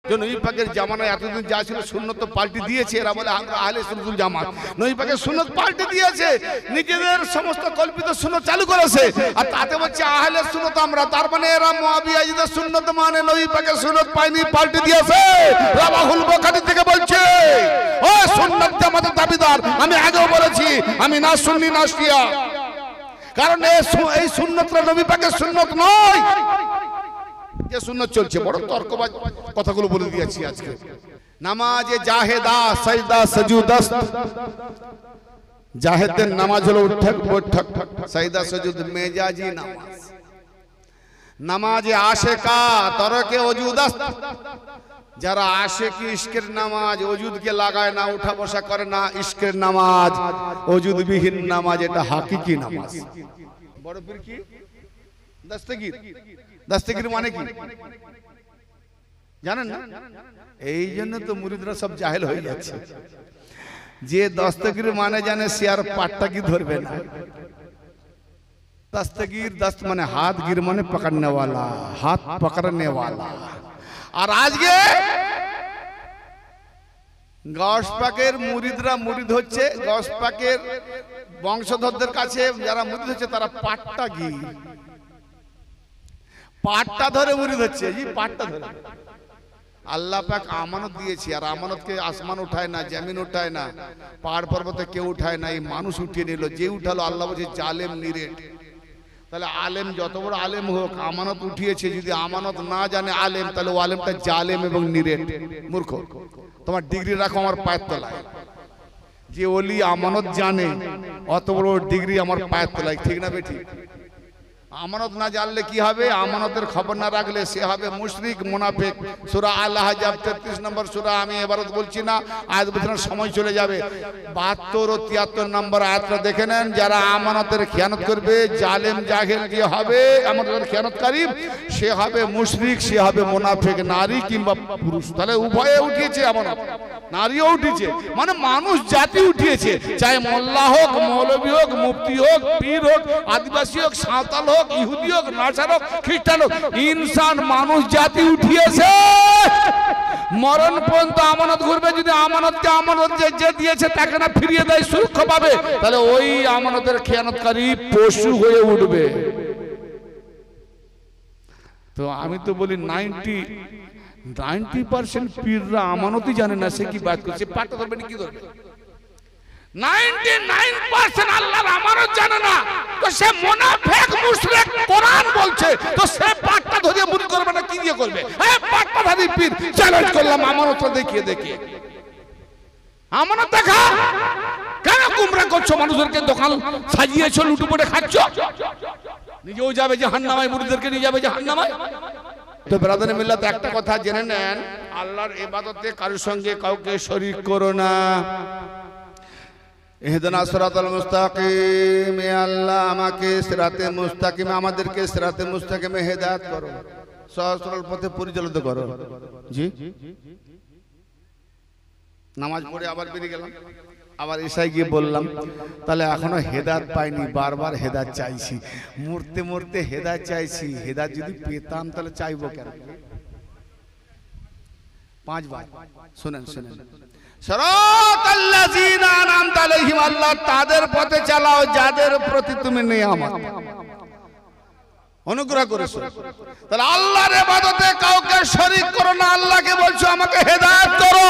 নবী পাকের জামানায় এতদিন যা ছিল সুন্নত তো পাল্টে দিয়েছে, এরা বলে আমরা আহলে সুন্নাতুল জামাত। নবী পাকের সুন্নত পাল্টে দিয়েছে, নিজেদের সমস্ত কল্পিত সুন্নত চালু করেছে, আর তাতে বলছে আহলে সুন্নত আমরা। তার মানে এরা মুআবিয়াদের সুন্নত মানে নবী পাকের সুন্নত পায়নি, পাল্টে দিয়েছে। রাওয়াহুল বুখারী থেকে বলছে ও সুন্নাত জামাতের দাবিদার, আমি আগেও বলেছি আমি না সুন্নি না শিয়া, কারণ এই সুন্নতটা নবী পাকের সুন্নত নয়। যে সুন্নত চলছে বড় তর্কবাজ কথাগুলো বলে দিয়েছি আজকে। নামাজে জাহেদা সাজদা সুজুদাস, জাহেদের নামাজ হলো উঠক বৈঠক, সাজদা সুজুদ মেজাজি নামাজ। নামাজে আশেকা তরকে ওজুদাস, যারা আশেকি ইশকের নামাজ ওজুদকে লাগায় না, উঠা বসা করে না, ইশকের নামাজ ওজুদবিহীন নামাজ, এটা হাকিকি নামাজ। বড় পীর কি দস্তগীর, দস্তগীর মানে কি জানেন না? এই জন্য তো মুরিদরা সব জাহেল হয়ে যাচ্ছে। যে দস্তগীর মানে জানে সে আর পাটটা কি ধরবে না। दस्तगीर दस्त माने हाथ गिर माने पकड़ने वाला, हाथ पकड़ने वाला। और आज के गौस पाकेर मुरिदरा मुरिद होच्छे, गौस पाकेर वंशधरदेर काछे जारा मुरिद होच्छे तारा पाट्टा गिर, पाट्टा धरे मुरिद होच्छे जी, पाट्टा धरे। আল্লাহ পাক আমানত দিয়েছে, আর আমানতকে আসমান উঠায় না, জমিন উঠায় না, পাহাড় পর্বতে কেউ উঠায় না, এই মানুষ উঠিয়ে নিল। যে উঠালো আল্লাহ বলছে জালেম নিরেট। তাহলে আলেম যত বড় আলেম হোক, আমানত উঠিয়েছে, যদি আমানত না জানে আলেম, তাহলে ও আলেমটা জালেম এবং নিরেট মূর্খ। তোমার ডিগ্রি রাখো আমার পায়ের তলায়। যে ওলি আমানত জানে অত বড় ডিগ্রি আমার পায়ের তলায়, ঠিক না বেঠিক? আমানত না জানলে কি হবে? আমানতের খবর না রাখলে সে হবে মুশরিক মুনাফিক। সূরা আল আহজাব 33 নম্বর সূরা, আমি এবারত বলছি না, আয়াত বোঝানোর সময় চলে যাবে। 72 ও 73 নম্বর আয়াতটা দেখে নেন। যারা আমানতের খেয়ানত করবে, জালেম জাহেল যে হবে আমানতের খেয়ানতকারী, সে হবে মুশরিক, সে হবে মুনাফিক, নারী কিংবা পুরুষ। তাহলে উভয়ে উঠিয়েছে আমানত, নারীও উঠিয়েছে, মানে মানুষ জাতি উঠিয়েছে। চাই মোল্লা হোক, মৌলভী হোক, মুফতি হোক, পীর হোক, আদিবাসী হোক, সাঁওতাল হোক, ইহুদি হোক, নাসার হোক, খ্রিস্টান হোক, ইনসান মানুষ জাতি উঠিয়েছে। মরণ পর্যন্ত আমানত ঘুরবে। যদি আমানতকে আমানত যে দিয়েছে তাকে না ফিরিয়ে দেয় সুরক্ষা পাবে, তাহলে ওই আমানতের খেয়ানতকারী পশু হয়ে উঠবে। তো আমি তো বলি 90% পীররা আমানতই জানে না, সে কি বাত করছে? পাটটা ধরবে না, কি ধরবে? 99% আল্লাহর আমানত জানে না, তো সে মুনাফিক মুশরিক। কোরআন বলছে, তো সে পাটটা ধরিয়ে মুড়ি করবে না, কি দিয়ে করবে? হ্যাঁ, পাটটা ধরি পীর চ্যালেঞ্জ করলাম, আমানতটা দেখিয়ে দেখিয়ে। আমানত দেখা কেন গুমরা করছো? মানুষদেরকে দোকান সাজিয়েছো, লুটু পড়ে খাচ্ছ, নিজেও যাবে জাহান্নামায়, মুরিদদেরকে নিয়ে যাবে জাহান্নামায়। তো ব্রাদারে মিল্লাত, একটা কথা জেনে নেন, আল্লাহর ইবাদতে কারোর সঙ্গে কাউকে শরীক করো না। ইহদিনা সিরাতাল মুস্তাকিম, হে আল্লাহ আমাকে সিরাতে মুস্তাকিমে, আমাদেরকে সিরাতে মুস্তাকিমে হেদায়েত করো, সহজ সরল পথে পরিচালিত করো। জি, নামাজ পড়ে আবার বেরিয়ে গেলাম, আবার এসাই গিয়ে বললাম, তাহলে এখনো হেদায়েত পাইনি, বারবার হেদায়েত চাইছি, মরতে মরতে হেদায়েত চাইছি। হেদায়েত যদি পেতাম তাহলে চাইবো কেন? 5 বার শুনেন শুনেন। সিরাতাল্লাযীনা আনআমতা আলাইহিম, আল্লাহ তাদের পথে চালাও যাদের প্রতি তুমি নিয়ামত অনুগ্রহ করেছো। তাহলে আল্লাহর ইবাদতে কাউকে শরীক করো না। আল্লাহকে বলছো আমাকে হেদায়েত করো,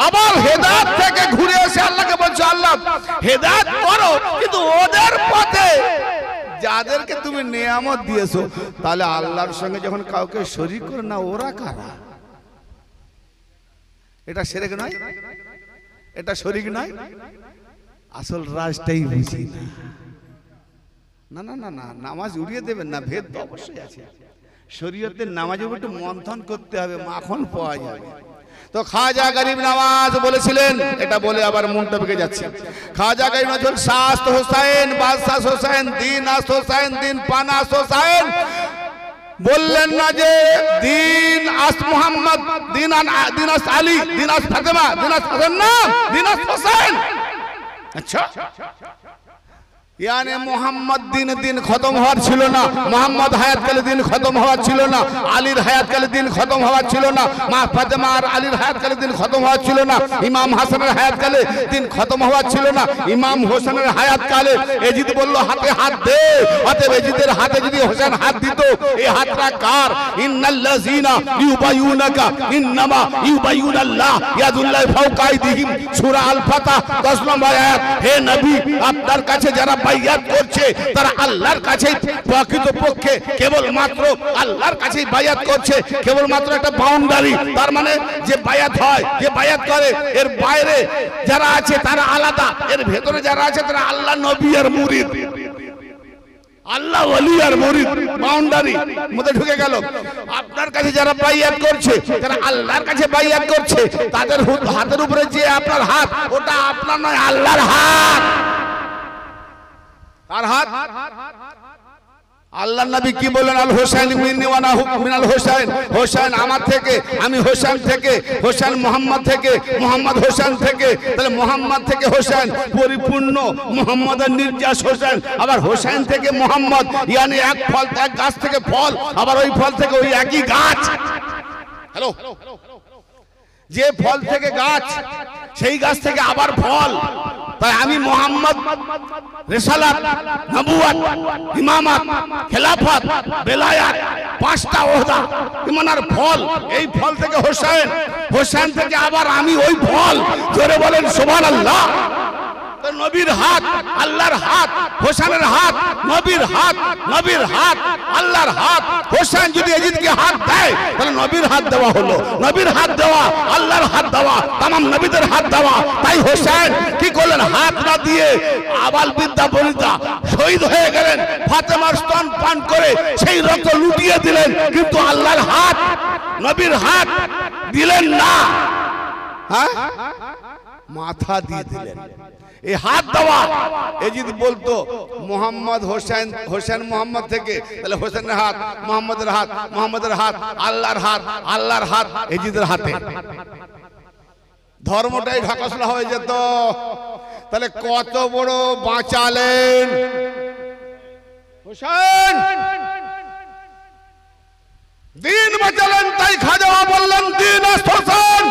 আবার হেদায়েত থেকে ঘুরে এসে আল্লাহকে বলছো আল্লাহ হেদায়েত করো, কিন্তু ওদের পথে যাদেরকে তুমি নিয়ামত দিয়েছো। তাহলে আল্লাহর সঙ্গে যখন কাউকে শরীক করো না, ওরা কারা? এটা শিরক নয়, এটা শরীক নয়, আসল রাজটাই বুঝি না। না না না, নামাজ উড়িয়ে দেবেন না, ভেদ তো অবশ্যই আছে। শরীয়তের নামাজের একটু মন্থন করতে হবে, মাখন পাওয়া যাবে। তো খাজা গরিব নওয়াজ বলেছিলেন, এটা বলে আবার মনটা বেঁকে যাচ্ছে। খাজা গরিব নওয়াজ শাস্ত হোসেন, বাদশাহ হোসেন, দিন আস হোসেন, দিন পানাস হোসেন বললেন না যে দিন আস মোহাম্মদ, দিন আস আলী, দিন আস ফাতেমা, দিন আস হাসান, না দিন আস হোসেন। আচ্ছা, यानी मोहम्मद दिन दिन खत्म हওয়ার ছিল না, মোহাম্মদ হায়াতকালে দিন খতম হওয়ার ছিল না, আলীর হায়াতকালে দিন খতম হওয়ার ছিল না, মা ফাতেমা আর আলীর হায়াতকালে দিন খতম হওয়ার ছিল না, ইমাম হাসানের হায়াতকালে দিন খতম হওয়ার ছিল না, ইমাম হোসেনের হায়াতকালে এজিদ বলল হাতে হাত দে, অতএব এজিদের হাতে যদি হোসেন হাত দিত, এই হাতটা কার? ইন্নাল্লাযিনা ইউবাইয়ুনাকা ইন্নামা ইউবাইয়ুনাল্লাহ ইয়াদুল্লাহি ফাওকা আইদিহিম, সূরা আল ফাতহ 10 নম্বর আয়াত। হে নবী, আপনার কাছে যারা বাইয়াত করছে তারা আল্লাহর কাছে প্রকৃতপক্ষে কেবলমাত্র আল্লাহর কাছেই বাইয়াত করছে, কেবলমাত্র একটা বাউন্ডারি। তার মানে যে বাইয়াত হয়, যে বাইয়াত করে, এর বাইরে যারা আছে তারা আলাদা, এর ভেতরে যারা আছে তারা আল্লাহ নবী আর মুরিদ, আল্লাহ ওলি আর মুরিদ, বাউন্ডারি মধ্যে ঢুকে গেল। আপনার কাছে যারা বাইয়াত করছে, যারা আল্লাহর কাছে বাইয়াত করছে, তাদের হাতের উপরে যে আপনার হাত, ওটা আপনার নয়, আল্লাহর হাত। আর হাত আল্লাহর নবী কি বলেন? আল হোসেন মিন্নি ওয়া আনা মিনাল হোসেন, হোসেন আমার থেকে, আমি হোসেন থেকে, হোসেন মোহাম্মদ থেকে, মোহাম্মদ হোসেন থেকে। তাহলে মোহাম্মদ থেকে হোসেন পরিপূর্ণ, মোহাম্মদের নির্যাস হোসেন, আবার হোসেন থেকে মোহাম্মদ, ইয়ানি এক ফল, এক গাছ থেকে ফল, আবার ওই ফল থেকে ওই একই গাছ। হ্যালো, যে ফল থেকে গাছ, সেই গাছ থেকে আবার ফল। তাই আমি মোহাম্মদ রিসালাত, নবুয়ত, ইমামত, খেলাফত, বেলায়াত, 5টা ওহদা, ইমানের ফল। এই ফল থেকে হোসেন, হোসেন থেকে আবার আমি ওই ফল। জোরে বলেন সুবহানাল্লাহ। নবীর হাত, আল্লাহর হাত, হোসেনের হাত, নবীর হাত, নবীর হাত, আল্লাহর হাত। হোসেন যদি এজিদকে হাত দেয়, তাহলে নবীর হাত দেওয়া হলো, নবীর হাত দেওয়া, আল্লাহর হাত দেওয়া, তামাম নবীদের হাত দেওয়া। তাই হোসেন কি করলেন? হাত না দিয়ে আবাল বিদ্যা বনিতা শহীদ হয়ে গেলেন, ফাতেমার স্তন পান করে সেই রক্ত লুটিয়ে দিলেন, কিন্তু আল্লাহর হাত, নবীর হাত দিলেন না, হ্যাঁ, মাথা দিয়ে দিলেন। এই হাত দেওয়া, এজিদ বলতো মোহাম্মদ হোসেন, হোসেন মোহাম্মদ থেকে, তাহলে হোসেনের হাত, মোহাম্মদের হাত, মোহাম্মদের হাত, আল্লাহর হাত, আল্লাহর হাত এজিদের হাতে। ধর্মটাই ঢাকাশোলা হয়ে যেত। তাহলে কত বড় বাঁচালেন হোসেন, দিন বাঁচালেন। তাই খাজা বললেন দিন হোসেন,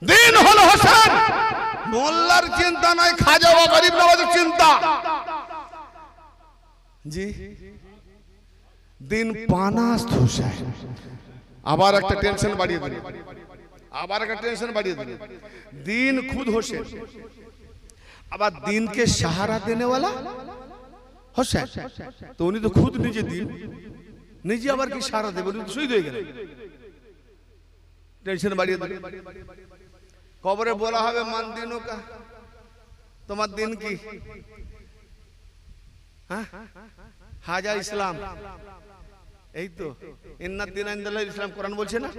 দিন হলো হোসেন। মোল্লার চিন্তা নাই, খাজা বা গরিব নওয়াজের চিন্তা। জি, দিন পানাস হোসেন। আবার একটা টেনশন বাড়িয়ে দিল, আবার একটা টেনশন বাড়িয়ে দিল। দিন খুদ হোসেন, আবার দিনকে সাহারা দেনে वाला হোসেন। তো উনি তো খুদ নিজে দিন, নিজে আবার কি সাহারা দেবে? উনি তো শহীদ হয়ে গেলেন। টেনশন বাড়িয়ে দিল। কবরে বলা হবে মান দিনও কা, তোমার দিন কি? হ্যাঁ, হাজা ইসলাম। এই তো ইন্নাদ দিন ইনদাল্লাহ ইসলাম, কোরআন বলছে না?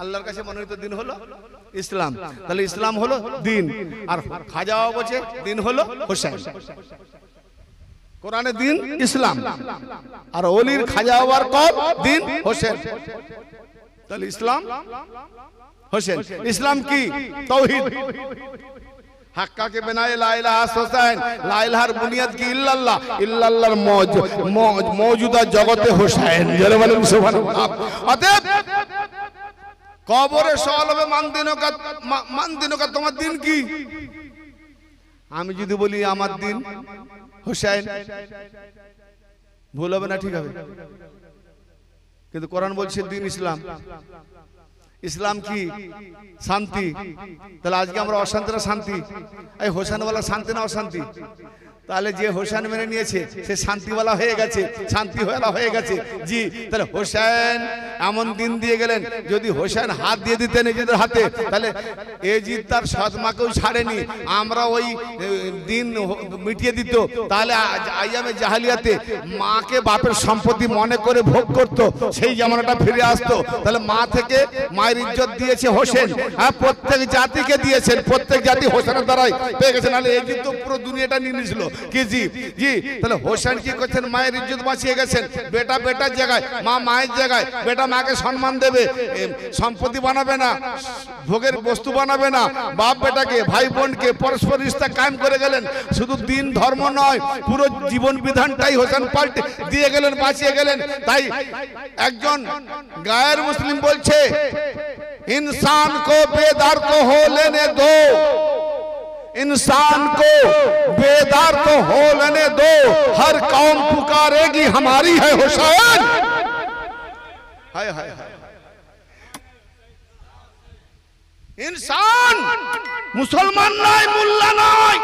আল্লাহর কাছে মনোনীত দিন হলো ইসলাম। তাহলে ইসলাম হলো দিন, আর খাজা বলছে দিন হলো হোসেন। কোরআনে দিন ইসলাম, আর ওলির খাজা বাবার কব দিন হোসেন। তাহলে ইসলাম হোসেন। ইসলাম কি? তাওহীদ। হাক্কা के बिना ला इलाहा হোসেন, লা ইলাহার বুনিয়াদ কি? ইল্লাল্লাহ। ইল্লাল্লাহর মওজুদা জগতে হোসেন। যারা বলেন সুবহানাল্লাহ। অতএব কবরে সওয়াল হবে মান দিনও কা, তোমার দিন কি? আমি যদি বলি আমার দিন হোসেন, ভুল হবে না? ঠিক হবে। কিন্তু কোরআন বলছে দিন ইসলাম। ইসলাম কি? শান্তি। তাহলে আজকে আমরা অশান্তি না শান্তি? এই হোসেনওয়ালা শান্তি না অশান্তি? তাহলে যে হোসেন মেনে নিয়েছে সে শান্তিওয়ালা হয়ে গেছে, শান্তিওয়ালা হয়ে গেছে। জি, তাহলে হোসেন এমন দিন দিয়ে গেলেন, যদি হোসেন হাত দিয়ে দিতেন নিজেদের হাতে, তাহলে এজিদ তার সৎমাকেও ছাড়েনি, আমরা ওই দিন মিটিয়ে দিত। তাহলে আইয়ামে জাহালিয়াতে মাকে বাপের সম্পত্তি মনে করে ভোগ করত, সেই জামানাটা ফিরে আসতো। তাহলে মা থেকে মায়ের ইজ্জত দিয়েছে হোসেন, হ্যাঁ, প্রত্যেক জাতিকে দিয়েছেন, প্রত্যেক জাতি হোসেনের দ্বারাই পেয়ে গেছে। নাহলে এজিদ তো পুরো দুনিয়াটা নিয়ে নিয়েছিল। কি জি জি তাহলে হোসেন কি করছেন মায়ের ইজ্জত বাঁচিয়ে গেছেন বেটা বেটার জায়গায় মা মায়ের জায়গায় বেটা মাকে সম্মান দেবে সম্পত্তি বানাবে না ভোগের বস্তু বানাবে না বাপ বেটাকে ভাই বোনকে পরস্পর রিশতা কায়েম করে গেলেন শুধু দিন ধর্ম নয় পুরো জীবন বিধানটাই হোসেন পাল্টে দিয়ে গেলেন বাঁচিয়ে গেলেন তাই একজন গায়ের মুসলিম বলছে इंसान को बेदार तो हो लेने दो इंसान को बेदार तो हो लेने दो हर कौम पुकारेगी हमारी है हुसैन हाय हाय हाय इंसान मुसलमान नয় মুল্লা নয়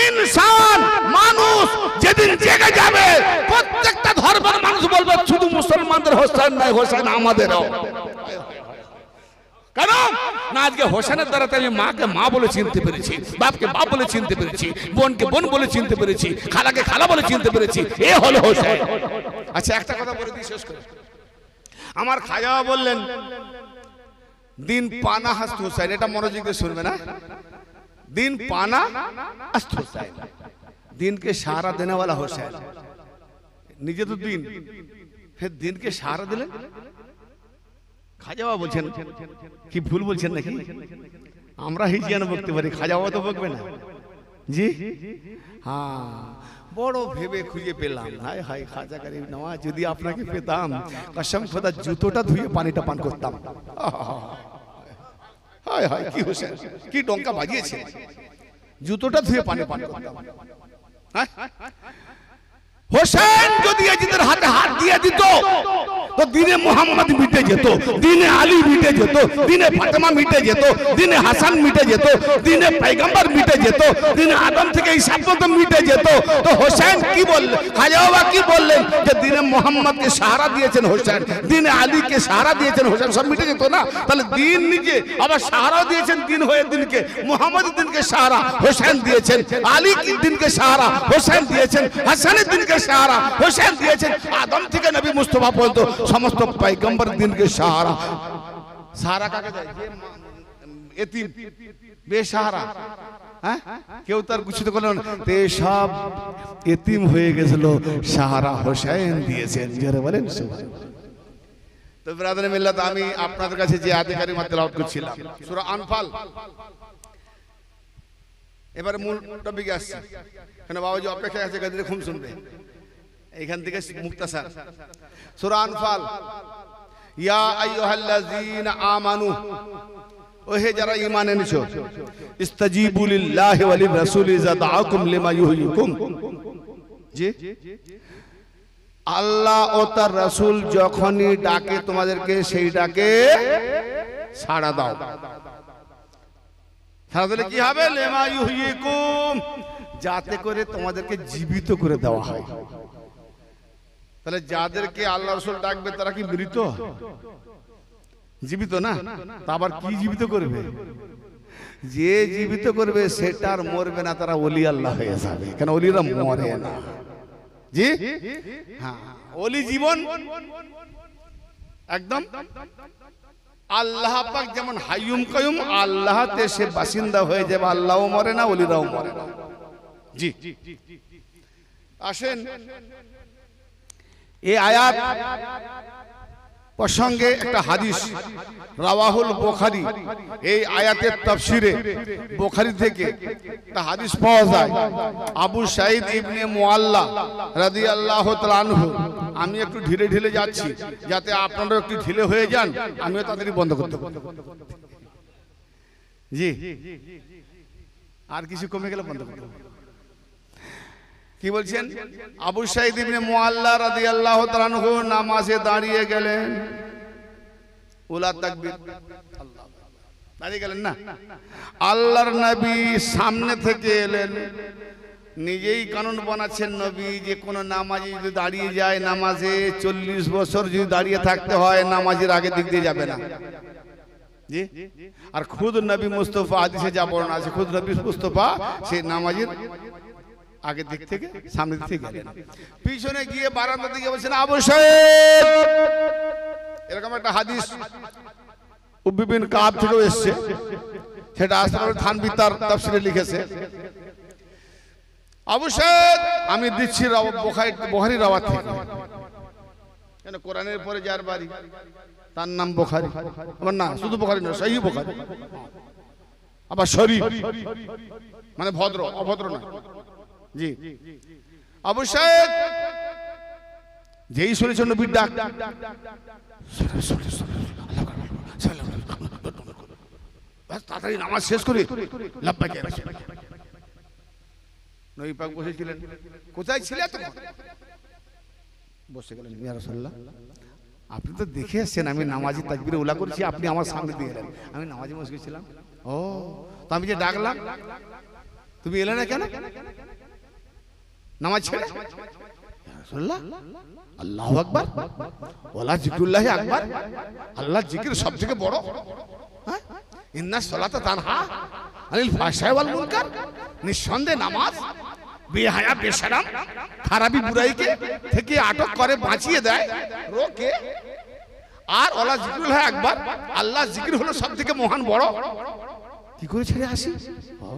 इंसान মানুষ যেদিন জেগে যাবে প্রত্যেকটা ধর্মের মানুষ বলবে শুধু মুসলমানদের হোসেন নয় হোসেন আমাদেরও কেন না আজকে হোসেনের দ্বারা আমি মাকে মা বলে চিনতে পেরেছি বাপকে বাপ বলে চিনতে পেরেছি বোনকে বোন বলে চিনতে পেরেছি খালাকে খালা বলে চিনতে পেরেছি এ হলো হোসেন আচ্ছা একটা কথা বলে দিই শেষ করে আমার খাজা বললেন দিন পানা হাস্ত হোসেন এটা মনোযোগ দিয়ে শুনবে না दिन पाना अस्त हुसैन दिन के सहारा देने वाला हुसैन निजे तो दिन फिर दिन के सहारा दिलेन খাজা বাবা বলছেন কি ভুল বলছেন নাকি আমরা হিজিয়ান বলতে পারি খাজা বাবা তো বলবে না জি হ্যাঁ বড় ভেবে খুঁজে পেলাম হায় হায় খাজা গরিব নওয়াজ যদি আপনাকে পেতাম কসম খোদা জুতোটা ধুয়ে পানিটা পান করতাম হায় হায় কি হোসেন কি ডঙ্কা বাজিয়েছে জুতোটা ধুয়ে পানি পান করতাম হ্যাঁ হোসেন যদি এজিদের হাতে হাত দিয়ে দিত তো দিনে মোহাম্মদ মিটে যেত দিনে আলী মিটে যেত দিনে ফাতেমা মিটে যেত দিনে হাসান মিটে যেত দিনে পয়গম্বর মিটে যেত দিনে আদম থেকে ঈসা পর্যন্ত মিটে যেত তো হোসেন কি বললেন খাজা বাবা কি বললেন যে দিনে মোহাম্মদকে সাহারা দিয়েছেন হোসেন দিনে আলীকে সাহারা দিয়েছেন হোসেন সব মিটে যেত না তাহলে দিন নিজে আবার সাহারাও দিয়েছেন দিন হয়ে দিনকে মোহাম্মদ দিনকে সাহারা হোসেন দিয়েছেন আলী কি দিনকে সাহারা হোসেন দিয়েছেন হাসানের দিনকে সাহারা হোসেন দিয়েছেন আদম থেকে নবী মুস্তাফা পর্যন্ত সমস্ত পয়গম্বর দিনকে সাহারা সাহারা কাকে দেয় যে এতিম বেসাহারা হ্যাঁ কেউ তার কিছু তো করলেন তে সব এতিম হয়ে গেছিল সাহারা হোসেন দিয়েছেন যারা বলেন তো ব্রাদার মিল্লাত আমি আপনাদের কাছে যে আয়াতে কারিমা তেলাওয়াত করছিলাম সূরা আনফাল এবারে মূল টপিকে আসছে কেন বাবাজি অপেক্ষায় আছে গাদিরে খুব শুনবে এখান থেকে মুক্তাসার সূরা আনফাল ইয়া আইয়ুহাল্লাযীনা আমানু ওহে যারা ঈমান এনেছো ইস্তাজিবু লিল্লাহি ওয়া লির রাসূলি ইযা দাআকুম লিমা ইউহয়িকুম জি আল্লাহ ও তার রাসূল যখনই ডাকে তোমাদেরকে সেই ডাকে সাড়া দাও সাড়া দিলে কি হবে লিমা ইউহয়িকুম যাতে করে তোমাদেরকে জীবিত করে দেওয়া হয় তাহলে যাদেরকে আল্লাহ রাসূল ডাকবে তারা কি মৃত জীবিত না তা আবার কি জীবিত করবে যে জীবিত করবে সেটা আর মরবে না তারা ওলি আল্লাহ হয়ে যাবে কেন ওলিরা মরে না জি হ্যাঁ ওলি জীবন একদম আল্লাহ পাক যেমন হাইয়ুম কাইয়ুম আল্লাহতে সে বাসিন্দা হয়ে যাবে আল্লাহও মরে না ওলিরাও মরে না জি আসেন এই আয়াত প্রসঙ্গে একটা হাদিস রাওয়াহুল বুখারী এই আয়াতের তাফসিরে বুখারী থেকে একটা হাদিস পাওয়া যায় আবু সাঈদ ইবনে মুআল্লা রাদিয়াল্লাহু তাআলা আনহু আমি একটু ধীরে ধীরে যাচ্ছি যাতে আপনারা একটু ঢিলে হয়ে যান আমিও তাড়াতাড়ি বন্ধ করতে পারি জি আর কিছু কমে গেলে বন্ধ করতে কি বলছেন আবু সাঈদ ইবনে মুআল্লা রাদিয়াল্লাহু তাআলা আনহু নামাজে দাঁড়িয়ে গেলেন উলা তাকবীর আল্লাহ দাঁড়িয়ে গেলেন না আল্লাহর নবী সামনে থেকে এলেন নিজেই কানুন বানাচ্ছেন নবী যে কোন নামাজি যদি দাঁড়িয়ে যায় নামাজে 40 বছর যদি দাঁড়িয়ে থাকতে হয় নামাজের আগে দিক দিয়ে যাবে না জি আর খুদ নবী মুস্তাফা হাদিসে যা বর্ণনা আছে খুদ নবী মুস্তাফা সেই নামাজের আগে দিক থেকে সামনে দিক থেকে গেলেন পিছনে গিয়ে বারান্দা দিকে বলছেন আবু সাঈদ এরকম একটা হাদিস উব্বি বিন কাব থেকে এসেছে সেটা আসমানুল থানভী তার তাফসিরে লিখেছে অবশ্যই আমি দিচ্ছি বুখারী রাওয়াত থেকে, কেন কোরআনের পরে যার বাড়ি তার নাম বুখারী, আবার না শুধু বুখারী না, সহিহ বুখারী, আবার শরীফ মানে ভদ্র, অভদ্র না। জি অবশ্যই যেই শুনেছেন নবীর ডাক, তাড়াতাড়ি নামাজ শেষ করে লাব্বাইক ইয়া রাসূলুল্লাহ। নবী পাক বসেছিলেন, কোথায় ছিলেন তখন? বসে গেলেন, ইয়া রাসূলুল্লাহ আপনি তো দেখে এসেছেন আমি নামাজি তাকবীরে উলা করছি, আপনি আমার সামনে দিয়ে এলেন, আমি নামাজি বসে গেছিলাম। ও তো আমি যে ডাকলাম তুমি এলে না কেন? নামাজ ছেড়ে? ইয়া রাসূলুল্লাহ আল্লাহু আকবার, ওয়ালা জিকরুল্লাহি আকবার, আল্লাহর জিকির সবথেকে বড়। হ্যাঁ, ইন্না সালাতা তানহা আনিল ফাহশাই ওয়াল মুনকার, নিঃসন্দেহে নামাজ বেহায়া বেশরম খারাপি বুরাইকে থেকে আটক করে, বাঁচিয়ে দেয়, রোকে। আর ওয়ালা জিকরুল্লাহি আকবার, আল্লাহর জিকির হলো সবথেকে মহান বড়। কি করে ছেড়ে আসি? ও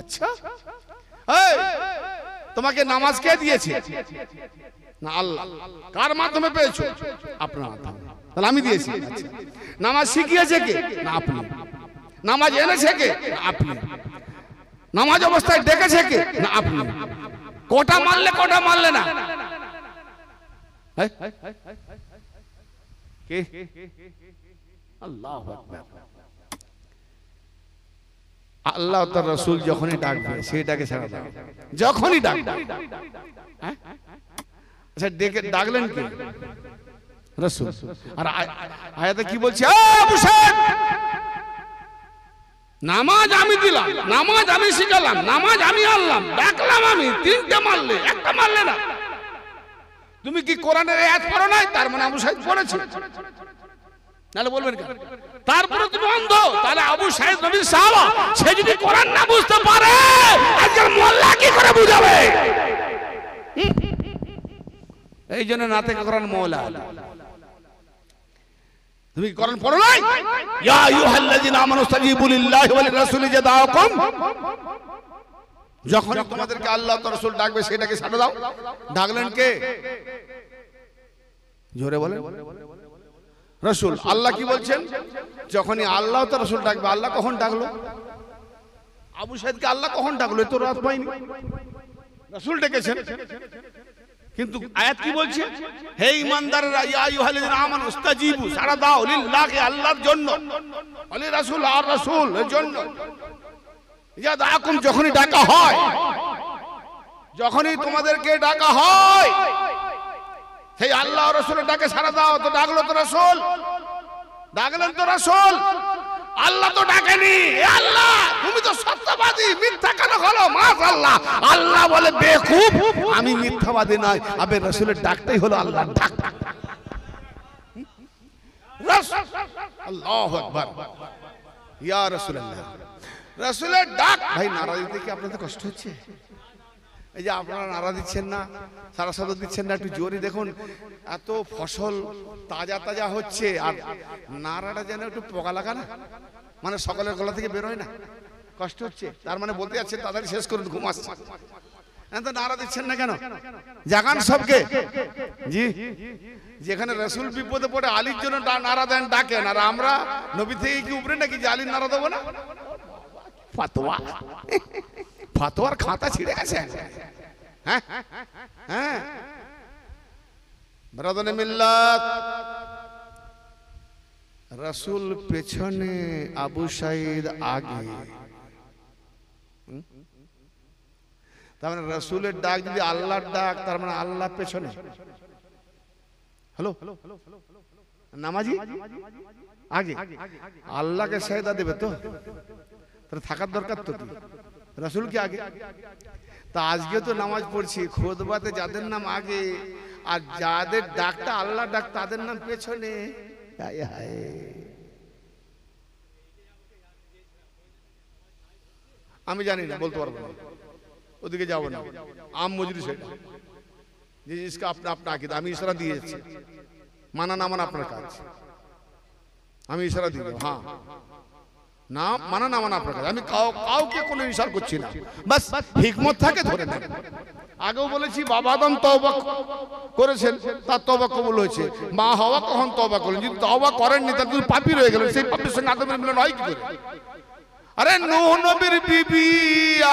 আচ্ছা, এই তোমাকে নামাজ কে দিয়েছে? না আল্লাহ। কার মাধ্যমে পেয়েছো? আপনার মাধ্যমে। তাহলে আমি দিয়েছি। আচ্ছা, নামাজ শিখিয়েছে কে? না আপনি। নামাজ এনেছে কে? না আপনি। নামাজ অবস্থায় ডেকেছে কে? না আপনি। কোটা মারলে কোটা মারলে না কে? আল্লাহু আকবার। আল্লাহ তার রাসূল যখনই ডাকবে সেইটাকে ছাড়া দাও, যখনই ডাকবে। আচ্ছা ডেকে ডাকলেন কে? রাসূল। আর আয়াতে কি বলছে? আবু সাইদ নামাজ আমি দিলাম, নামাজ আমি শিখালাম, নামাজ আমি আনলাম, ডাকলাম আমি, তিনটা মারলে একটা মারলে না। তুমি কি কোরআনের আয়াত পড়ো নাই? তার মানে আবু সাইদ পড়েছে, নাহলে বলবেন কেন? তারপরে তুমি অন্ধ, তাহলে আবু সাইদ নবীর সাহাবা, সে যদি কোরআন না বুঝতে পারে আজকাল মোল্লা কি করে বুঝাবে? এই জন্য না থেকে কোরআন মওলা। তুমি কোরআন পড়ো নাই? ইয়া আইয়ুহাল্লাযিনা আমানু ইসতাজিবু লিল্লাহি ওয়া লিরাসূলি ইযা দাআকুম, যখন তোমাদেরকে আল্লাহ তার রাসূল ডাকবে সেটাকে সাড়া দাও। ডাকলেন কে? জোরে বলেন। রাসূল। আল্লাহ কি বলছেন? যখনই আল্লাহ তার রাসূল ডাকবে। আল্লাহ কখন ডাকলো? আবু সাইদকে আল্লাহ কখন ডাকলো? এ তো রাত পাইনি, রাসূল ডেকেছেন। কিন্তু আয়াত কি বলছে? হে ঈমানদাররা, ইয়া আইয়ুহাল্লাযিনা আমানু ইসতাজিবু, সাড়া দাও, লিল্লাহি আল্লাহর জন্য, ওয়া রাসূল আর রাসূলের জন্য, ইযা দাআকুম যখনই ডাকা হয়, যখনই তোমাদেরকে ডাকা হয় সেই আল্লাহ আর রাসূলের ডাকে সাড়া দাও। তো ডাকলো তো রাসূল, ডাকলেন তো রাসূল, আল্লাহ তো ডাকেনি। এ আল্লাহ তুমি তো সত্যবাদী, মিথ্যা কেন হলো? মাশাআল্লাহ। আল্লাহ বলে বেকুফ, আমি মিথ্যাবাদী নয়, আবে রাসূলের ডাকটাই হলো আল্লাহর ডাক। আল্লাহু আকবার, ইয়া রাসূলুল্লাহ। রাসূলের ডাক। ভাই নারা দিতে কি আপনাদের কষ্ট হচ্ছে? এই যে আপনারা নারা দিচ্ছেন না, সারা সাদা দিচ্ছেন না, একটু জোরে দেখুন। এত ফসল তাজা তাজা হচ্ছে আর নারাটা যেন একটু পোকা লাগা না, মানে সকালের গলা থেকে বেরোয় না, কষ্ট হচ্ছে। তার মানে বলতে যাচ্ছে তাড়াতাড়ি শেষ করুন, ঘুম আসছে। এত নারা দিচ্ছেন না কেন? জাগান সবকে। জি, যেখানে রাসূল বিপদে পড়ে আলীর জন্য নারা দেন, ডাকেন, আর আমরা নবী থেকে কি উপরে নাকি যে আলীর নারা দেবো না? ফাতোয়া, ফাতোয়ার খাতা ছিঁড়ে গেছে। হ্যাঁ হ্যাঁ, ব্রাদারে মিল্লাত, রাসূল পেছনে, আবু সাইদ আগে। তার মানে রাসূলের ডাক যদি আল্লাহর ডাক, তার মানে আল্লাহ পেছনে। হ্যালো, নামাজি আগে, আল্লাহকে সাজদা দেবে তো, তাহলে থাকার দরকার তো কি? রাসূল কি আগে? তা আজকে তো নামাজ পড়ছি, খুতবাতে যাদের নাম আগে আর যাদের ডাকটা আল্লাহ ডাক তাদের নাম পেছনে। আমি জানি না, বলতে পারবো না, ওদিকে যাবো না। আম মজলিস এটা, জিনিসকে আপনি আপনা আকিদা। আমি ইশারা দিয়ে যাচ্ছি, মানা না মানা আপনার কাজ। আমি ইশারা দিয়ে, হ্যাঁ না মানা না মানা আপনার কাছে, আমি কাউকে কোনো ইশার করছি না, বাস হিকমত থাকে ধরে নেন। আগেও বলেছি বাবা আদম তওবা করেছেন, তার তওবা কবুল হয়েছে। মা হাওয়া কখন তওবা করলেন? যদি তওবা করেননি তাহলে তুমি পাপী রয়ে গেলেন। সেই পাপীর সঙ্গে আদমের মিলন হয় কি করে? আরে নূহ নবীর বিবি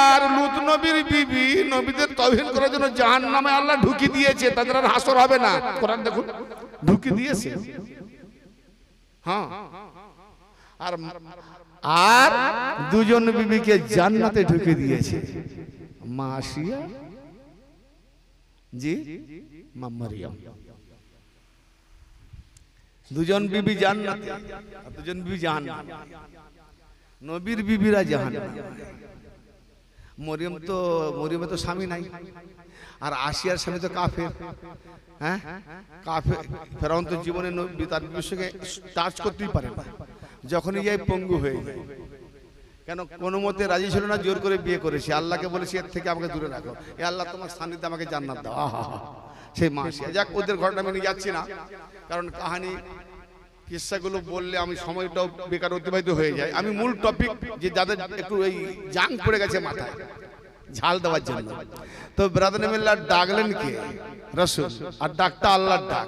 আর লূত নবীর বিবি নবীদের তাওহীদ করার জন্য জাহান্নামে আল্লাহ ঢুকি দিয়েছে, তাদের আর হাসর হবে না। কোরআন দেখুন, ঢুকি দিয়েছে। হ্যাঁ, আর দুজন বিবিকে জান্নাতে ঢুকে দিয়েছে, মা আসিয়া জি মা মারিয়াম। দুজন বিবি জান্নাতে, দুজন বিবি জাহান্নামে। নবীর বিবিরা জাহান্নামে। মরিয়মের তো স্বামী নাই, আর আসিয়ার স্বামী তো কাফের। হ্যাঁ, কাফের। ফেরাউন তো জীবনে তার বিবির সঙ্গে টাচ করতেই পারে না, যখনই যাই পঙ্গু হয়ে যায়। কেন? কোনো মতে রাজি ছিল না, জোর করে বিয়ে করেছে। আল্লাহকে বলেছি এর থেকে আমাকে দূরে রাখো, এ আল্লাহ তোমার সান্নিধ্যে আমাকে জান্নাত দাও। আহা, সেই মা আসিয়া। যাক, ওদের ঘটনা আমি নিয়ে যাচ্ছি না, কারণ কাহানি কিস্সাগুলো বললে আমি সময়টাও বেকার অতিবাহিত হয়ে যায়। আমি মূল টপিক, যে যাদের একটু এই জাং পড়ে গেছে মাথায় ঝাল দেওয়ার জন্য। তো ব্রাদার মিল্লাহ ডাকলেন কে? রাসূল। আর ডাকটা আল্লাহর ডাক।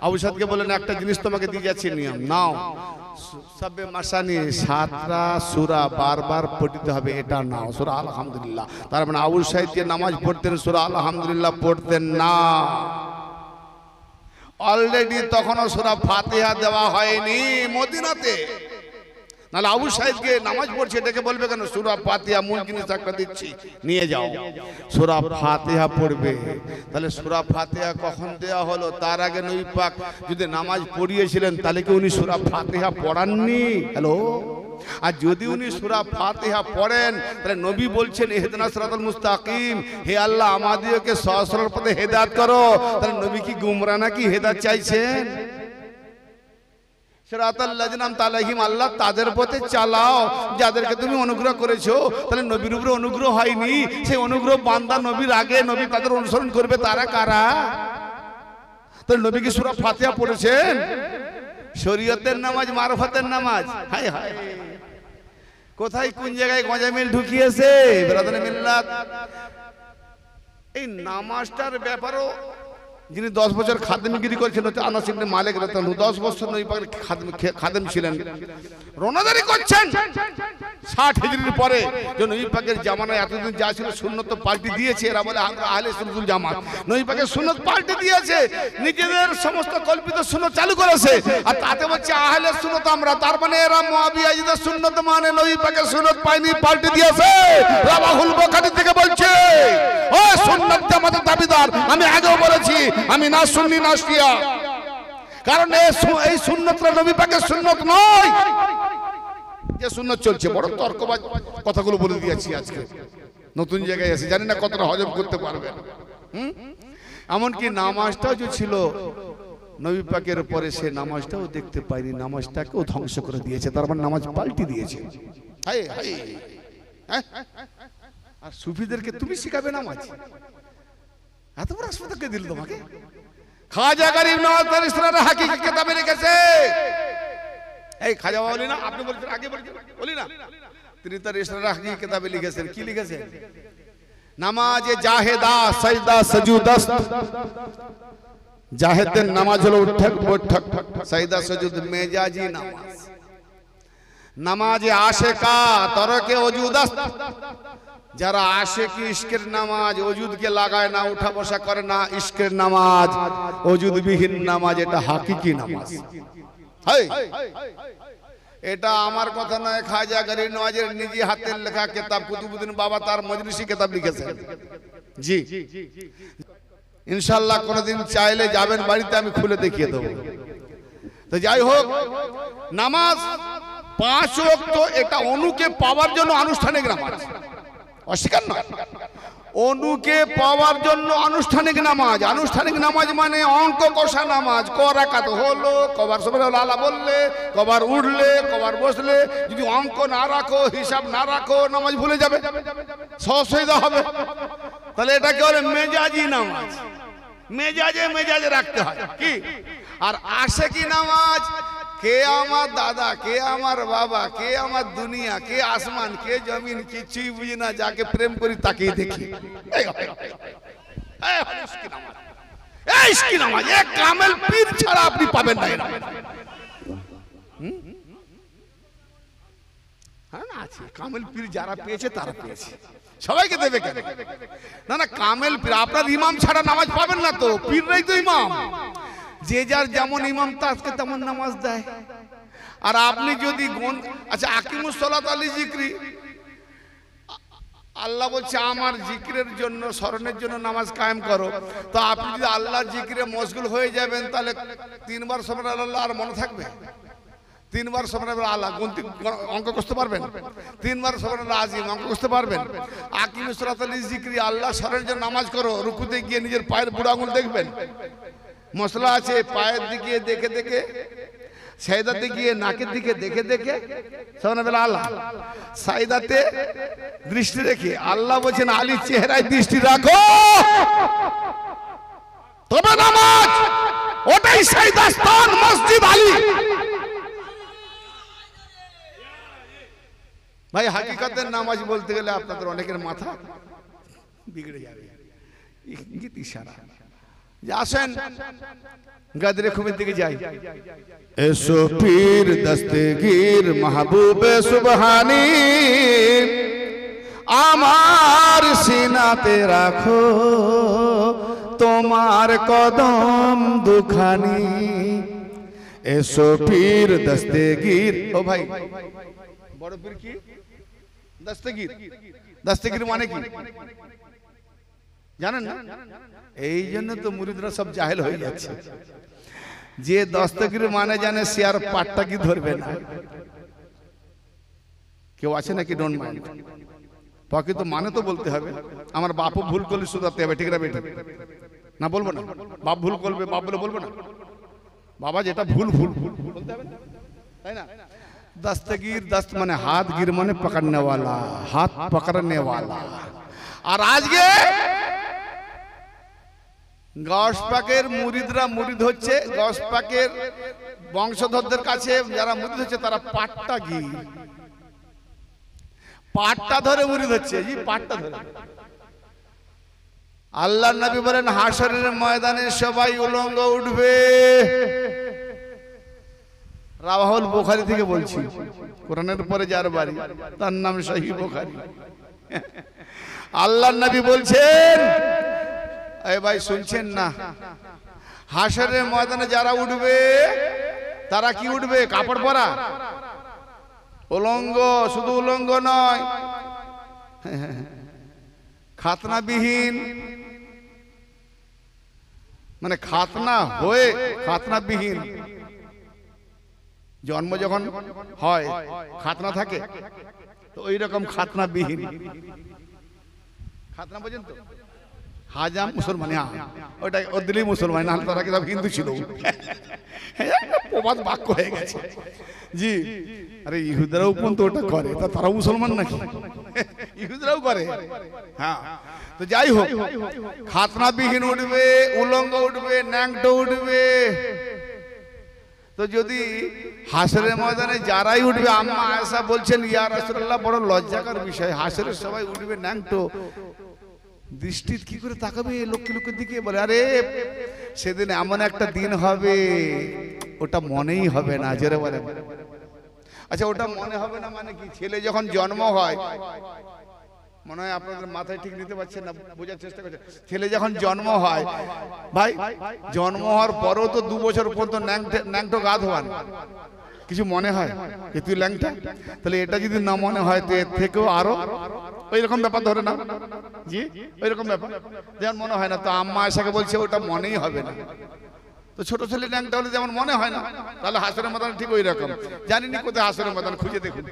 আবু সাদকে বলেন একটা জিনিস তোমাকে দিয়ে যাচ্ছি, নিয়ম নাও। সবে মাসানি 7টা সূরা বারবার পড়তে হবে, এটা নাও। সূরা আলহামদুলিল্লাহ। তার মানে আবু সাইদ যে নামাজ পড়তেন সূরা আলহামদুলিল্লাহ পড়তেন না। অলরেডি তখনও সূরা ফাতিহা দেওয়া হয়নি মদিনাতে। নাহলে আবু সাইদকে নামাজ পড়ছে এটাকে বলবে কেন? সূরা ফাতিহা মূল জিনিস একটা দিচ্ছি, নিয়ে যাও। সূরা ফাতিহা পড়বে। তাহলে সূরা ফাতিহা কখন দেওয়া হলো? তার আগে নবী পাক যদি নামাজ পড়িয়েছিলেন তাহলে কি উনি সূরা ফাতিহা পড়াননি? হ্যালো। আর যদি উনি সূরা ফাতিহা পড়েন তাহলে নবী বলছেন ইহদিনাস সিরাতাল মুস্তাকিম, হে আল্লাহ আমাদেরকে সহজ-সরল পথে হেদায়েত করো। তাহলে নবী কি গুমরা নাকি হেদায়েত চাইছেন? সিরাতাল লাযিনা আন'আমতা আলাইহিম, আল্লাহ তাদের পথে চালাও যাদেরকে তুমি অনুগ্রহ করেছো। তাহলে নবীর উপরে অনুগ্রহ হয়নি, সেই অনুগ্রহ বান্দা নবীর আগে নবী তাদের অনুসরণ করবে, তারা কারা? তাহলে নবী কি সূরা ফাতিহা পড়েছেন? শরীয়তের নামাজ, মারফতের নামাজ। হায় হায়, কোথায় কোন জায়গায় গজামিল ঢুকিয়েছে ব্রাদার মিল্লাত। এই নামাজটার ব্যাপারও যিনি 10 বছর খাদেমগিরি করেছেন হচ্ছে আনাস ইবনে মালিক রাদিয়াল্লাহু আনহু। 10 বছর নবী পাকের খাদেম ছিলেন, রোনাদারি করছেন 60 হিজরির পরে। যে নবী পাকের জামানায় এতদিন যা ছিল সুন্নত পাল্টে দিয়েছে, এরা বলে আমরা আহলে সুন্নাতুল জামাত। নবী পাকের সুন্নত পাল্টে দিয়েছে, নিজেদের সমস্ত কল্পিত সুন্নত চালু করেছে, আর তাতে বলছে আহলে সুন্নত আমরা। তার মানে এরা মুআবিয়াদের সুন্নত মানে নবী পাকের সুন্নত পায়নি, পাল্টে দিয়েছে। রাওয়াহুল বুখারী থেকে বলছে ও সুন্নাত জামাতের দাবিদার। আমি আগেও বলেছি আমি না সুন্নি না শিয়া, কারণ এই সুন্নতটা নবী পাকের সুন্নত নয়। যে সুন্নত চলছে বড় তর্কবাজ কথাগুলো বলে দিয়েছি। আজকে নতুন জায়গায় আছে, জানি না কতটা হজম করতে পারবেন। এমনকি নামাজটাও যে ছিল নবী পাকের পরে, সে নামাজটাও দেখতে পাইনি, নামাজটাকেও ধ্বংস করে দিয়েছে। তার মানে নামাজ পাল্টে দিয়েছে। হায় হায়। আর সুফিদেরকে তুমি শিখাবে নামাজ? এত বড় হাসপাতাল কে দিল তোমাকে? খাজা গরিব নওয়াজ তার ইসরার হাকিকি কিতাবে লিখেছে। এই খাজা বলি না, আপনি বলছেন আগে বলি না, তিনি তার ইসরার হাকিকি কিতাবে লিখেছেন। কি লিখেছেন? নামাজে জাহেদা সাজদা সুজুদাস। জাহেদের নামাজ হলো উঠক বৈঠক, সাজদা সুজুদ মেজাজি নামাজ। নামাজে আশেকা তরকে ওজুদাস। যারা আশেকি ইশকের নামাজ ওজুদকে লাগায় না, উঠা বসা করে না, ইশকের নামাজ ওজুদবিহীন নামাজ, এটা হাকিকি নামাজ। এটা আমার কথা নয়, খাজা গরিব নওয়াজের নিজে হাতের লেখা কিতাব। কুতুবউদ্দিন বাবা তার মজলিসি কিতাব লিখেছেন। জি ইনশাআল্লাহ কোনদিন চাইলে যাবেন বাড়িতে, আমি খুলে দেখিয়ে দেবো। তো যাই হোক, নামাজ 5 ওয়াক্ত এটা অনুকে পাওয়ার জন্য আনুষ্ঠানিক নামাজ, অস্বীকার নয়। অনুকে পাওয়ার জন্য আনুষ্ঠানিক নামাজ। আনুষ্ঠানিক নামাজ মানে অঙ্ক কষা নামাজ। ক রাকাত হলো, কবার সুবহানাল্লাহ আলা বললে, কবার উঠলে, কবার বসলে। যদি অঙ্ক না রাখো, হিসাব না রাখো, নামাজ ভুলে যাবে, সহসইদা হবে। তাহলে এটাকে বলে মেজাজি নামাজ। মেজাজে মেজাজে রাখতে হয় কি। আর আশেকি নামাজ কে আমার দাদা, কে আমার বাবা, কে আমার দুনিয়া, কে আসমান, কে জমিন, কিছুই বুঝি না। যাকে প্রেম করি তাকেই দেখি। কামেল পীর ছাড়া আপনি পাবেন না। আছে কামেল পীর, যারা পেয়েছে তারা পেয়েছে, সবাইকে দেবে কেন? না না, কামেল পীর আপনার ইমাম ছাড়া নামাজ পাবেন না তো। পীররাই তো ইমাম। যে যার যেমন ইমাম তাকে তেমন নামাজ দেয়। আর আপনি যদি আচ্ছা, আকিমুস সালাত আলি জিকরি, আল্লাহ বলছে আমার জিকিরের জন্য, স্মরণের জন্য নামাজ কায়েম করো। তো আপনি যদি আল্লাহর জিকিরে মশগুল হয়ে যাবেন, তাহলে 3 বার সুবহানাল্লাহ আর মনে থাকবে? 3 বার সুবহানাল্লাহ আল্লাহ অঙ্ক করতে পারবেন? 3 বার সুবহানাল্লাহ আজিম অঙ্ক করতে পারবেন? আকিমুস সালাত আলি জিকরি, আল্লাহ স্মরণের জন্য নামাজ করো। রুকুতে গিয়ে নিজের পায়ের বুড়ো আঙুল দেখবেন। মশলা আছে পায়ের দিকে দেখে দেখে, সাইদাতে গিয়ে নাকের দিকে দেখে দেখে, সুবহানাল্লাহ আল্লাহ সাইদাতে দৃষ্টি রেখে। আল্লাহ বলেন আলীর চেহারায় দৃষ্টি রাখো, তবে নামাজ। ওটাই সাইদা স্থান, মসজিদ আলী। ভাই হাকিকতের নামাজ বলতে গেলে আপনাদের অনেকের মাথা বিগড়ে যাবে। ইঙ্গিত ইশারা। আসেন গাদরে খুমের দিকে যাই। এসো পীর দস্তগীর মাহবুবে সুবহানী, আমার সিনাতে রাখো তোমার কদম দুখানি। এসো পীর দস্তগীর। ও ভাই, বড় পীর কি? দস্তগীর। দস্তগীর মানে কি জানেন না? এই জন্য তো মুরিদরা সব জাহেল হয়ে যাচ্ছে। যে দস্তগীর মানে জানে সে আর পাটটা কি ধরবে না। কেউ আছে নাকি? Don't mind. প্রকৃত মানে তো বলতে হবে। আমার বাপও ভুল করলে শুধাতে হবে, ঠিক না বেটা? না বলবো না? বাপ ভুল করবে, বাপ বলে বলবো না? বাবা যেটা ভুল ভুল ভুল বলতে হবে, তাই না? दस्तगीर, दस्त माने हाथ गिर माने पकड़ने वाला, हाथ पकड़ने वाला। और आज के गौस पाकेर मुरिदरा मुरिद होच्छे, गौस पाकेर वंशधरदेर काछे जारा मुरिद होच्छे तारा पाट्टा गिर, पाट्टा धरे मुरिद होच्छे। जी पाट्टा धरे। आल्लाह नबी बोलेन हाशरेर मयदाने सबाई उलंग उठबे। রাওয়াহুল বুখারী থেকে বলছি, কোরআনের পরে যার বাড়ি তার নাম সহিহ বুখারী। আল্লাহর নবী বলছেন, এই ভাই শুনছেন না? হাশরের ময়দানে যারা উঠবে তারা কি উঠবে? কাপড় পরা, উলঙ্গ। শুধু উলঙ্গ নয়, খাতনাবিহীন, মানে খাতনা হয়ে খাতনাবিহীন। জন্ম যখন হয় খাতনা থাকে, তো ওই রকম খাতনা বিহীন। খাতনা পর্যন্ত হাজাম মুসলমান, ওটা ওর দিলেই মুসলমান, না তারা কি সব হিন্দু ছিল? প্রবাদ বাক্য হয়ে গেছে। জি, আরে ইহুদিরাও পর্যন্ত ওটা করে, তা তারাও মুসলমান নাকি? ইহুদিরাও করে। হ্যাঁ, তো যাই হোক, খাতনা বিহীন উঠবে, উলঙ্গ উঠবে, ন্যাংটো উঠবে। তো যদি হাসরের ময়দানে যারাই উঠবে, আম্মা আয়েশা বলছেন, ইয়া রাসূলুল্লাহ বড় লজ্জাকর বিষয়, হাসরের সবাই উঠবে ন্যাংটো, দৃষ্টি কি করে তাকাবে লোককে লোকের দিকে? বলে আরে সেদিন এমন একটা দিন হবে ওটা মনেই হবে না। জোরে বলেন। আচ্ছা, ওটা মনে হবে না মানে কি? ছেলে যখন জন্ম হয়, মনে হয় আপনাদের মাথায় ঠিক নিতে পারছেন না, বোঝার চেষ্টা করছেন। ছেলে যখন জন্ম হয়, ভাই জন্ম হওয়ার পরও তো 2 বছর পর্যন্ত ন্যাংটো গা ধোয়ান, কিছু মনে হয় যে তুই ল্যাংটা? তাহলে এটা যদি না মনে হয় তো এর থেকেও আরো ওই রকম ব্যাপার ধরে না? জি, ওই রকম ব্যাপার যেমন মনে হয় না। তো আম্মা আয়েশাকে বলছে ওটা মনেই হবে না। তো ছোট ছেলে ল্যাংটা হলে যেমন মনে হয় না, তাহলে হাসরের ময়দান ঠিক ওই রকম। জানিনি কোথায় হাসরের ময়দান, খুঁজে দেখুন,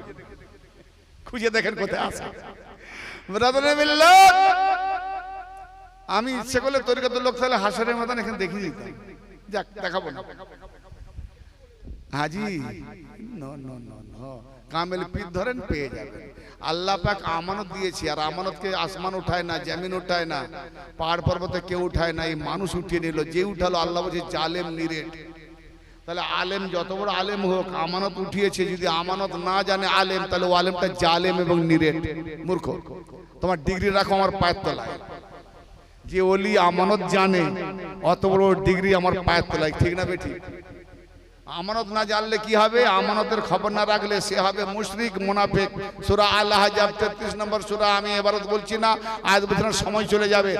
খুঁজে দেখেন কোথায় আছে। আমি ইচ্ছে করলে তরিকাতুল লোক তাহলে হাসরের ময়দান এখানে দেখিয়ে দিতাম। যাক, দেখাবো না হাজি। নো নো নো নো, কামেল পীর ধরেন পেয়ে যাবেন। আল্লাহ পাক আমানত দিয়েছি, আর আমানতকে আসমান উঠায় না, জমিন উঠায় না, পাহাড় পর্বতে কেউ উঠায় না, এই মানুষ উঠিয়ে নিল। যে উঠালো আল্লাহ বলছে জালেম নিরেট, তাহলে আলেম যত বড় আলেম হোক, আমানত উঠিয়েছে, যদি আমানত না জানে আলেম, তাহলে ও আলেমটা জালেম এবং নিরেট মূর্খ। তোমার ডিগ্রি রাখো আমার পায়ের তলায়। যে ওলি আমানত জানে, অত বড় ডিগ্রি আমার পায়ের তলায়, ঠিক না বেঠি? আমানত না জানলে কি হবে? আমানতের খবর না রাখলে সে হবে মুশরিক, মুনাফিক। সূরা আল আহজাব 33 নম্বর সূরা, আমি এবারে বলছি না, আয়াত বলছিলাম, সময় চলে যাবে।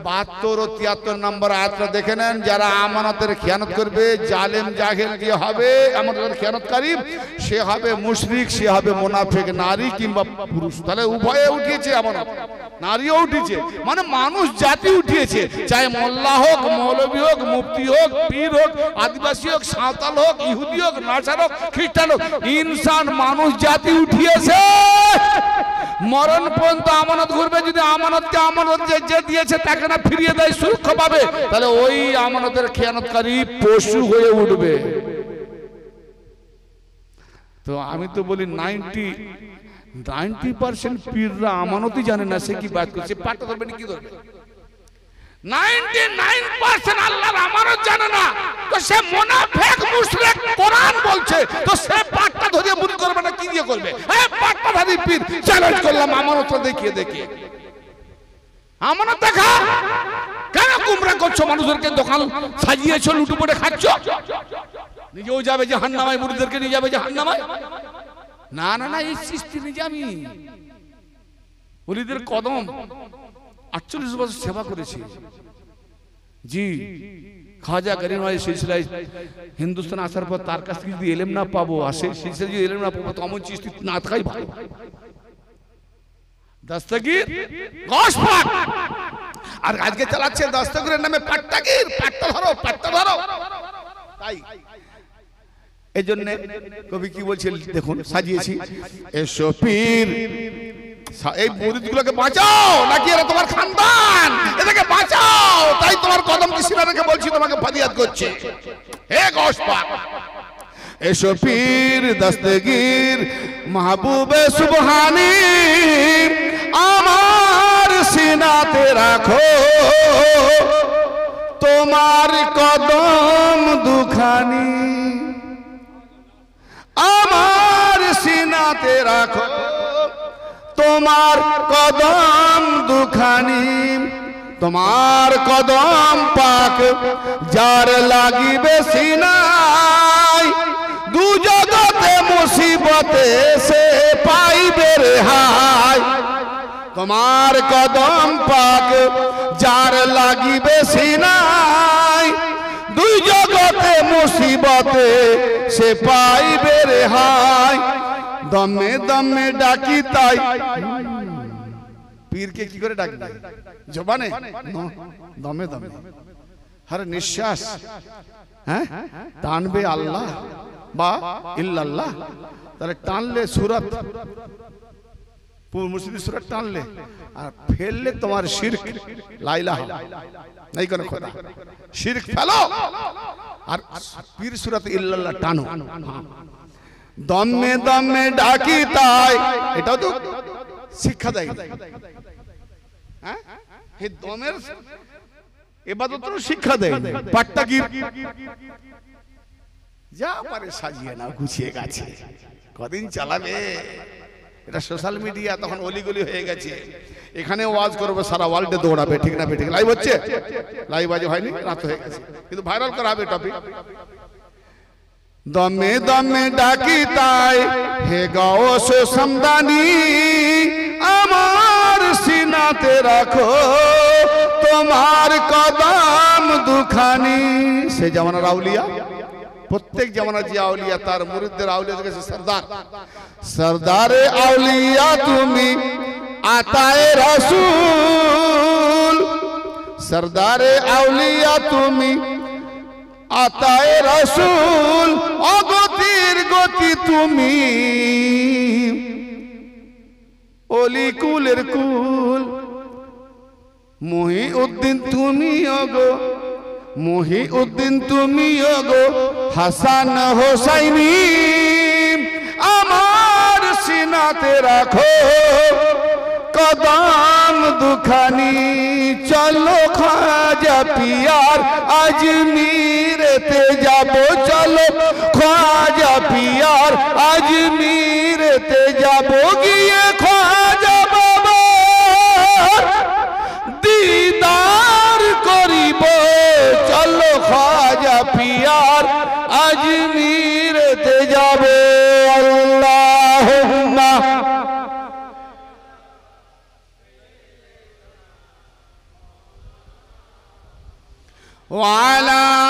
72 ও 73 নম্বর আয়াতটা দেখে নেন। যারা আমানতের খেয়ানত করবে, জালেম জাহেল যে হবে আমানতের খেয়ানতকারী, সে হবে মুশরিক, সে হবে মুনাফিক, নারী কিংবা পুরুষ। তাহলে উভয়ে উঠিয়েছে আমানত, নারীও উঠিয়েছে, মানে মানুষ জাতি উঠিয়েছে। চাই মোল্লা হোক, মৌলভী হোক, মুফতি হোক, পীর হোক, আদিবাসী হোক, সাঁওতাল হোক, ইহুদি হোক, নাসার হোক, খ্রিস্টান হোক, ইনসান মানুষ জাতি উঠিয়েছে। মরণ পর্যন্ত আমানত করবে। যদি আমানতকে আমানত যে দিয়েছে তাকে না ফিরিয়ে দেয় সুরক্ষা পাবে, তাহলে ওই আমানতের খেয়ানতকারী পশু হয়ে উঠবে। তো আমি তো বলি 90% পীররা আমানতই জানে না, সে কি বাদ করছে? পাঠটা ধরবে না, কি ধরবে? 99% আল্লাহর আমানত জানে না, তো সে মুনাফিক মুশরিক। কোরআন বলছে, তো সে পাঠটা ধরে মুড়ি করবে না, কি দিয়ে করবে? এই পাঠটা ধরে পীর চ্যালেঞ্জ করলাম, আমানতটা দেখিয়ে দেখে আমানত দেখা। কেন কুমড়া করছো? মানুষদেরকে দোকান সাজিয়েছো, লুটু পড়ে খাচ্ছ, নিজেও যাবে জাহান্নামায়, মুরিদদেরকে নিয়ে যাবে জাহান্নামায়। না না না, এই সৃষ্টি নিজে আমি মুরিদের কদম 48 বছর সেবা করেছি। জি, খাজা গরিব নওয়াজ সিলসিলায় হিন্দুস্তান আসার পর তার কাছ থেকে যদি এলেম না পাবো, আর সেই সিলসিলায় যদি এলেম না পাবো, তো অমন চিস্তি না থাকাই ভালো। দস্তগীর গসপাক, আর আজকে চালাচ্ছে দস্তগীরের নামে পাট্টাগীর। পাট্টা ধরো, পাট্টা ধরো। তাই এই জন্য কবি কি বলছে দেখুন, সাজিয়েছি, এসো পীর, এই মুরিদগুলোকে বাঁচাও, নাকি এরা তোমার খানদান, এদেরকে বাঁচাও। তাই তোমার কদম কি সিনা রেখে বলছি, তোমাকে ফারিয়াদ করছে। হে গসপাক, এসো পীর দস্তগীর মাহবুবে সুবহানি, আমার সিনাতে রাখো তোমার কদম দুখানি, আমার সিনাতে রাখো তোমার কদম দুখানি। তোমার কদম পাক যার লাগিবে সিনায়, দু জগতে মুসিবতে সে পাইবে রেহাই। তোমার কদম পাক যার লাগিবে সিনায়, দুই জগতে মুসিবতে সে পাইবে রেহাই। দমে দমে ডাকি তাই, পীরকে কি করে ডাকবে? জবানে? দমে দমে, হর নিঃশ্বাস হ্যাঁ টানবে আল্লাহ বা ইল্লাল্লাহ। তাহলে টানলে সুরত, মুর্শিদি সুরত টানলে, আর ফেললে তোমার শিরক, লা ইলাহা নাই কোনো কথা, শিরক ফেলো, আর পীর সুরত ইল্লাল্লাহ টানো। দমে দমে ডাকি তাই, এটাও তো শিক্ষা দেয়। হ্যাঁ, এই দমের ইবাদতের শিক্ষা দেয়। পাট্টাগীর যা পারে সাজিয়ে না, গুছিয়ে গেছে, কদিন চালাবে? এটা সোশ্যাল মিডিয়া, তখন অলিগলি হয়ে গেছে। এখানে ওয়াজ করবে, সারা ওয়ার্ল্ডে দৌড়াবে, ঠিক না? ঠিক লাইভ হচ্ছে, লাইভ আজ হয়নি, রাত হয়ে গেছে, কিন্তু ভাইরাল করা হবে টপিক। দমে দমে ডাকি তাই, হে গাওস সমদানি, আমার সিনাতে রাখো তোমার কদম দুখানি। সে জামানার আউলিয়া, প্রত্যেক জামানার যে আউলিয়া, তার মুরিদদের আউলিয়া কাছে সরদার, সরদারে আউলিয়া তুমি, আতায়ে রাসূল। সরদারে আউলিয়া তুমি, আতায়ে রাসূল, অগতির গতি তুমি, অলি কুলের কুল। মুহিউদ্দিন তুমি ওগো, মুহিউদ্দিন তুমি ওগো, হাসান হোসাইনি, আমার সিনাতে রাখো कदम दुखानी चलो ख्वाजा पियार अजमीर ते जाबो चलो ख्वाजा पियार अजमीर ते जाबो गिये ख्वाजा बाबा दीदार करिब चलो ख्वाजा पियार अजमीर ते जाबो अल्लाहुम्मा वाला